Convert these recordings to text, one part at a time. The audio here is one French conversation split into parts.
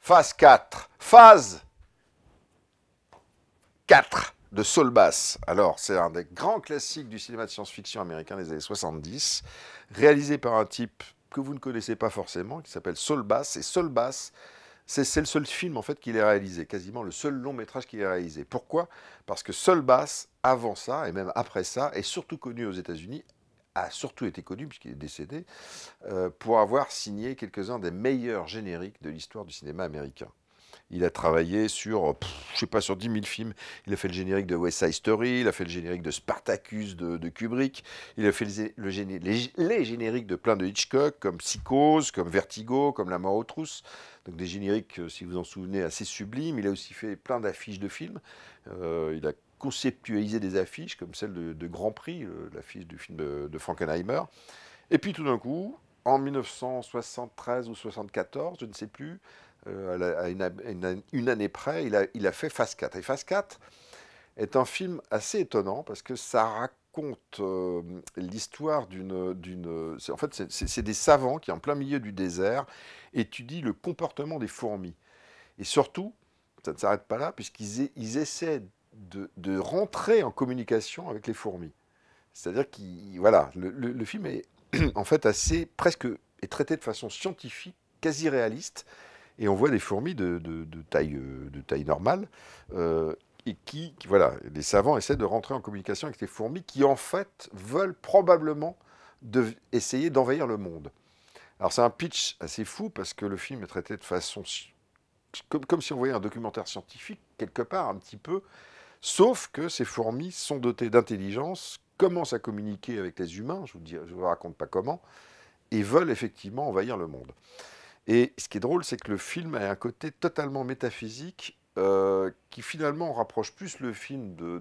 Phase 4. Phase 4 de Saul Bass. Alors, c'est un des grands classiques du cinéma de science-fiction américain des années 70, réalisé par un type que vous ne connaissez pas forcément, qui s'appelle Saul Bass. Et Saul Bass, c'est le seul film en fait qu'il ait réalisé, quasiment le seul long métrage qu'il ait réalisé. Pourquoi? Parce que Saul Bass, avant ça, et même après ça, est surtout connu aux États-Unis, a surtout été connu, puisqu'il est décédé, pour avoir signé quelques-uns des meilleurs génériques de l'histoire du cinéma américain. Il a travaillé sur, je sais pas, sur 10 000 films. Il a fait le générique de West Side Story, il a fait le générique de Spartacus de Kubrick, il a fait les génériques de plein de Hitchcock, comme Psychose, comme Vertigo, comme La mort aux trousses. Donc des génériques, si vous en souvenez, assez sublimes. Il a aussi fait plein d'affiches de films. Il a conceptualisé des affiches, comme celle de Grand Prix, l'affiche du film de Frankenheimer. Et puis tout d'un coup, en 1973 ou 74, je ne sais plus, à une année près, il a fait Phase 4. Et Phase 4 est un film assez étonnant parce que ça raconte l'histoire en fait, c'est des savants qui, en plein milieu du désert, étudient le comportement des fourmis. Et surtout, ça ne s'arrête pas là, puisqu'ils essaient de rentrer en communication avec les fourmis. C'est-à-dire qu'il, voilà, le film est en fait assez, presque, est traité de façon scientifique, quasi réaliste, et on voit des fourmis de taille normale, et voilà, les savants essaient de rentrer en communication avec les fourmis qui, en fait, veulent probablement essayer d'envahir le monde. Alors c'est un pitch assez fou, parce que le film est traité de façon, comme si on voyait un documentaire scientifique, quelque part, un petit peu, sauf que ces fourmis sont dotées d'intelligence, commencent à communiquer avec les humains, je vous raconte pas comment, et veulent effectivement envahir le monde. Et ce qui est drôle, c'est que le film a un côté totalement métaphysique, qui finalement rapproche plus le film de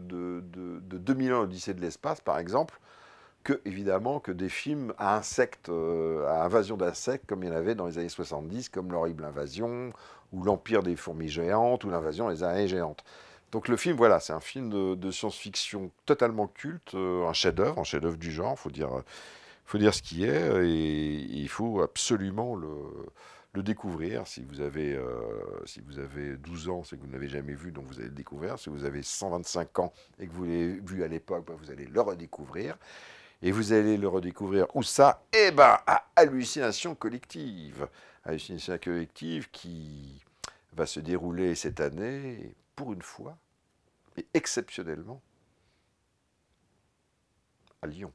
2001 Odyssée de l'espace, par exemple, que évidemment que des films à insectes, à invasion d'insectes, comme il y en avait dans les années 70, comme L'Horrible Invasion, ou L'Empire des fourmis géantes, ou L'Invasion des araignées géantes. Donc le film, voilà, c'est un film de science-fiction totalement culte, un chef-d'œuvre du genre, faut dire ce qui est, et il faut absolument le découvrir. Si vous avez 12 ans, c'est que vous ne l'avez jamais vu, donc vous allez le découvrir. Si vous avez 125 ans et que vous l'avez vu à l'époque, ben vous allez le redécouvrir. Et vous allez le redécouvrir où ça? Eh ben, à Hallucination Collective. Hallucination Collective qui va se dérouler cette année, pour une fois, et exceptionnellement, à Lyon.